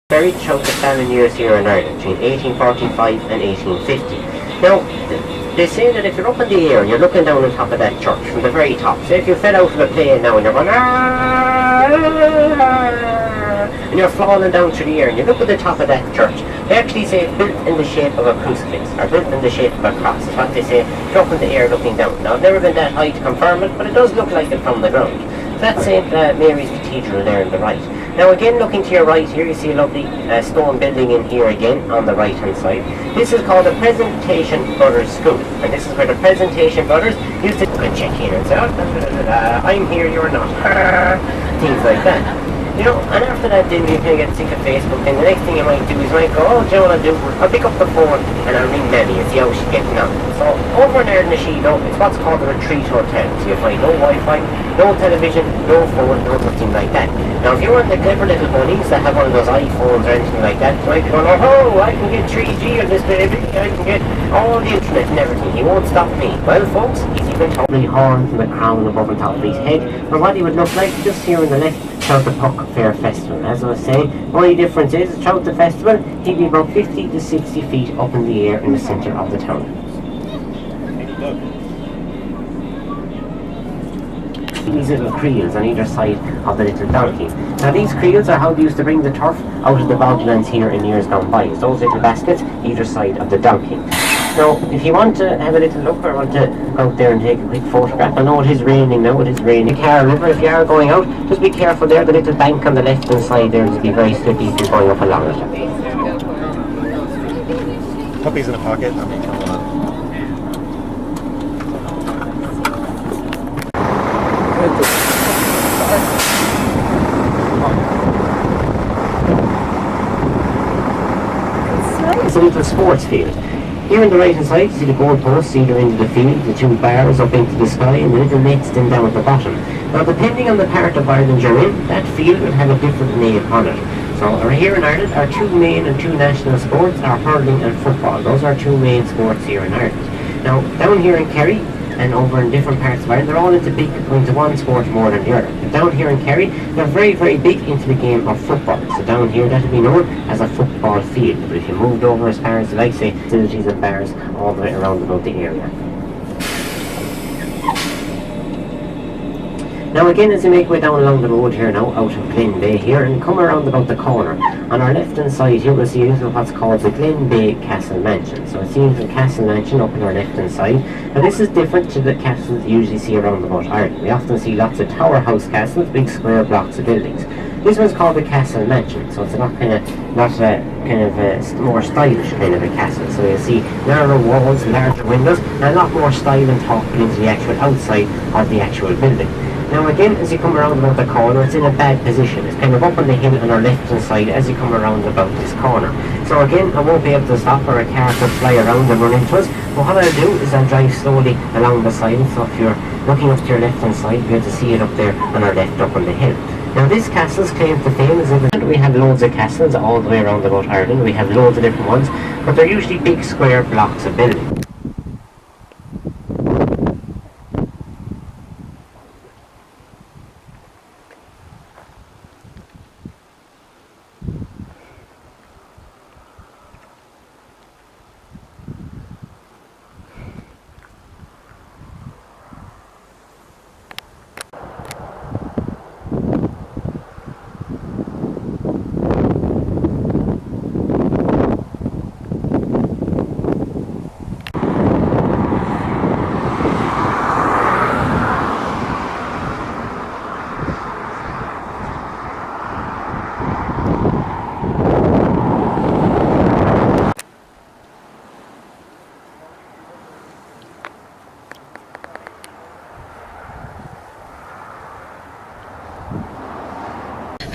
buried throughout the famine years here in Ireland between 1845 and 1850. Now, they say that if you're up in the air and you're looking down on top of that church from the very top, say if you fell out of a plane now and you're going and you're falling down through the air and you look at the top of that church, they actually say it's built in the shape of a crucifix, or built in the shape of a cross. It's what they say, if you're up in the air looking down. Now, I've never been that high to confirm it, but it does look like it from the ground. So that's St. Mary's Cathedral there on the right. Now again, looking to your right here, you see a lovely stone building in here again on the right hand side. This is called the Presentation Brothers School, and this is where the Presentation Brothers used to check in and say, I'm here, you're not, things like that. You know, and after that then you kind of get sick of Facebook, and the next thing you might do is you might go, oh, do you know what I'll do? I'll pick up the phone and I'll ring Nanny and see how she's getting on. So over there in the Sheedo, it's what's called a retreat hotel. So you find no Wi-Fi, no television, no phone, no nothing like that. Now if you're one of the clever little bunnies that have one of those iPhones or anything like that, you might be going, oh, I can get 3G on this baby, I can get all the internet and everything, he won't stop me. Well folks, he's even totally horns and the crown above the top of his head, and what he would look like just here on the left, throughout the Puck Fair Festival. As I was saying, the only difference is throughout the festival he'd be about 50 to 60 feet up in the air in the centre of the town. These little creels on either side of the little donkey. Now these creels are how they used to bring the turf out of the boglands here in years gone by. It's those little baskets either side of the donkey. Now, if you want to have a little look or want to go out there and take a quick photograph, I know it is raining now, it is raining. Kerry River, if you are going out, just be careful there, the little bank on the left hand side there will be very slippy if you're going up along it. Puppies in a pocket, I mean, come on. It's a little sports field. Here on the right hand side, you see the goalposts either into the field, the two bars up into the sky, and the little nets then down at the bottom. Now depending on the part of Ireland you're in, that field would have a different name on it. So here in Ireland, our two main and two national sports are hurling and football. Those are two main sports here in Ireland. Now down here in Kerry, and over in different parts of Ireland, they're all into one sport more than the other. But down here in Kerry, they're very, very big into the game of football. So down here, that would be known as a football field. But if you moved over as far as, like say, facilities and bars all the way around about the area. Now again, as you make way down along the road here now, out of Glen Bay here, and come around about the corner, on our left hand side here we'll see a little what's called the Glen Bay Castle Mansion. So it's the little castle mansion up on our left hand side. Now this is different to the castles you usually see around about Ireland. We often see lots of tower house castles, big square blocks of buildings. This one's called the Castle Mansion, so it's a lot more stylish kind of a castle. So you'll see narrow walls, larger windows, and a lot more style and thought into the actual outside of the actual building. Now again, as you come around about the corner, it's in a bad position. It's kind of up on the hill on our left hand side as you come around about this corner. So again, I won't be able to stop, or a car could fly around and run into us. But what I'll do is I'll drive slowly along the side, so if you're looking up to your left hand side, you'll be able to see it up there on our left up on the hill. Now this castle's claim to fame is that we have loads of castles all the way around about Ireland. We have loads of different ones, but they're usually big square blocks of buildings.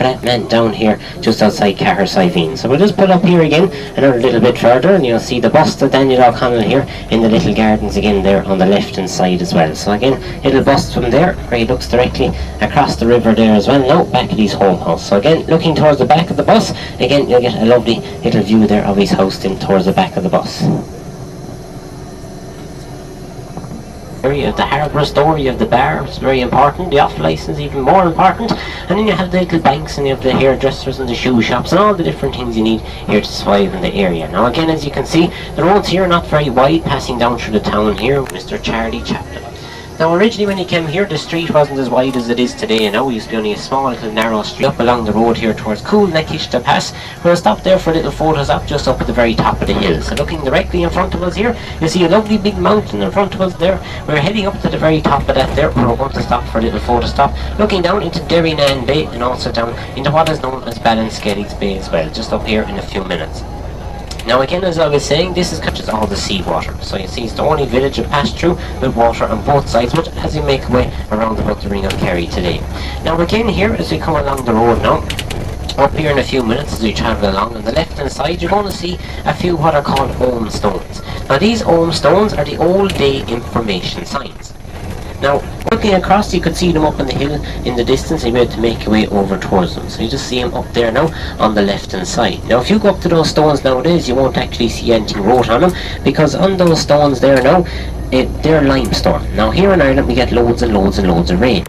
That man down here just outside Cahersiveen. So we'll just pull up here again another little bit further, and you'll see the bust of Daniel O'Connell here in the little gardens again there on the left hand side as well. So again, little bust from there where he looks directly across the river there as well, now back at his home house. So again, looking towards the back of the bus, again you'll get a lovely little view there of his house then towards the back of the bus. You have the harbour store, you have the bar, it's very important, the off licence even more important, and then you have the little banks and you have the hairdressers and the shoe shops and all the different things you need here to survive in the area. Now again, as you can see, the roads here are not very wide, passing down through the town here, Mr. Charlie Chaplin. Now originally when he came here, the street wasn't as wide as it is today, and now it used to be only a small little narrow street up along the road here towards Coolneckish Pass. We'll stop there for a little photos op just up at the very top of the hill. So looking directly in front of us here, you see a lovely big mountain in front of us there. We're heading up to the very top of that there, where we're going to stop for a little photo stop, looking down into Derrynan Bay and also down into what is known as Ballinskelligs Bay as well, just up here in a few minutes. Now again, as I was saying, this is catches all the seawater. So you see it's the only village you pass through with water on both sides, but as you make way around about the Ring of Kerry today. Now again here, as we come along the road now, up here in a few minutes as we travel along, on the left hand side you're going to see a few what are called ohm stones. Now these ohm stones are the old day information signs. Now, looking across, you could see them up on the hill in the distance, and you're able to make your way over towards them. So you just see them up there now on the left hand side. Now, if you go up to those stones nowadays, you won't actually see anything wrote on them, because on those stones there now, they're limestone. Now, here in Ireland, we get loads and loads and loads of rain.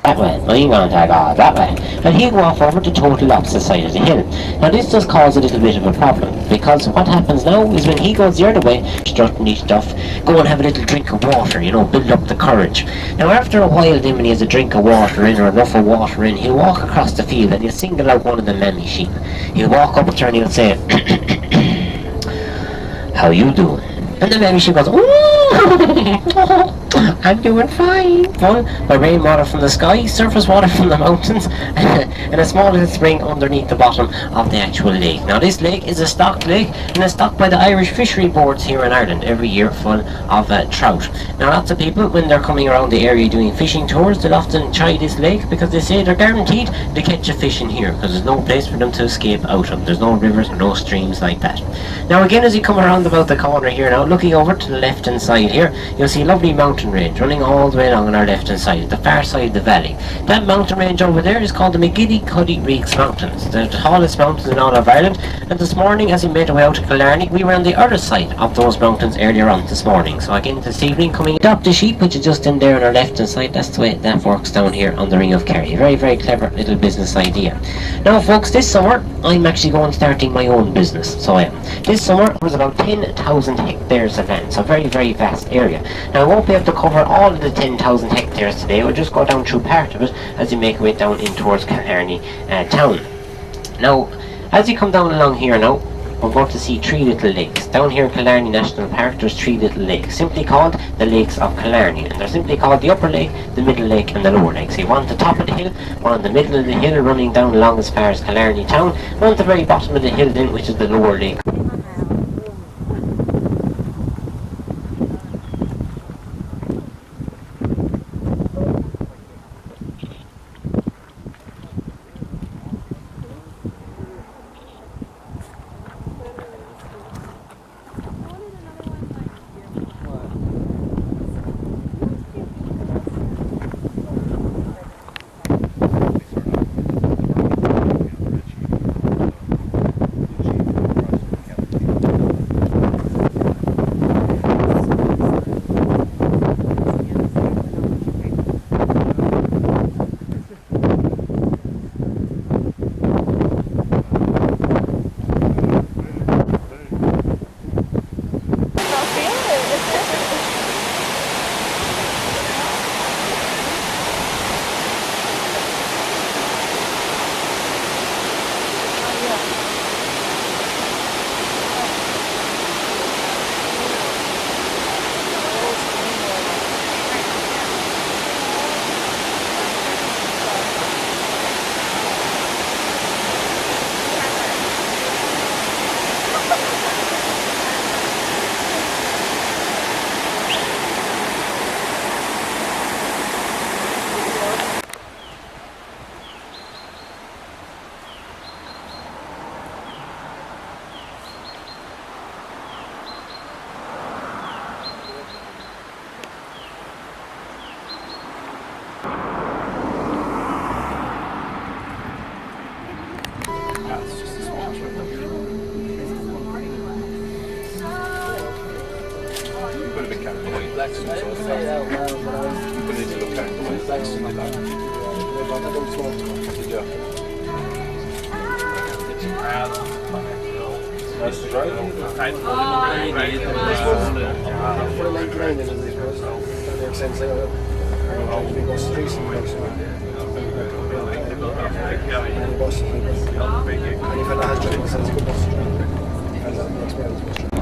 That way, I'm going to go that way, and he'll go off over the total opposite side of the hill. Now this does cause a little bit of a problem, because what happens now is when he goes the other way, strutting his stuff, go and have a little drink of water, you know, build up the courage. Now after a while then, when he has a drink of water in, or enough of water in, he'll walk across the field and he'll single out one of the mammy sheep. He'll walk up to her and he'll say, "How you doing?" And the mammy sheep goes, "Ooh, I'm doing fine." Fun by rainwater from the sky, surface water from the mountains, and a small little spring underneath the bottom of the actual lake. Now this lake is a stocked lake, and it's stocked by the Irish Fishery Boards here in Ireland every year, full of trout. Now lots of people, when they're coming around the area doing fishing tours, they'll often try this lake because they say they're guaranteed to catch a fish in here, because there's no place for them to escape out of. There's no rivers or no streams like that. Now again, as you come around about the corner here now, looking over to the left hand side here, you'll see a lovely mountain range running all the way along on our left hand side, the far side of the valley. That mountain range over there is called the McGilly-Cuddy-Reeks Mountains. They're the tallest mountains in all of Ireland, and this morning as we made our way out to Killarney, we were on the other side of those mountains earlier on this morning. So again this evening, coming adopt the sheep, which is just in there on our left hand side, that's the way that works down here on the Ring of Kerry. Very, very clever little business idea. Now folks, this summer I'm actually going starting my own business, so I am. This summer there was about 10,000 hectares of land, so a very, very vast area. Now I won't be able to cover all of the 10,000 hectares today. We'll just go down through part of it as you make your way down in towards Killarney town. Now, as you come down along here now, we're going to see three little lakes. Down here in Killarney National Park, there's three little lakes, simply called the Lakes of Killarney, and they're simply called the Upper Lake, the Middle Lake and the Lower Lake. So you want the top of the hill, one on the middle of the hill running down along as far as Killarney town, one at the very bottom of the hill then, which is the Lower Lake. Nice to drive. For a 99 it is, that makes sense. We go streets and things. And the bus, and if it has driven, it's a good bus. And that's the experience.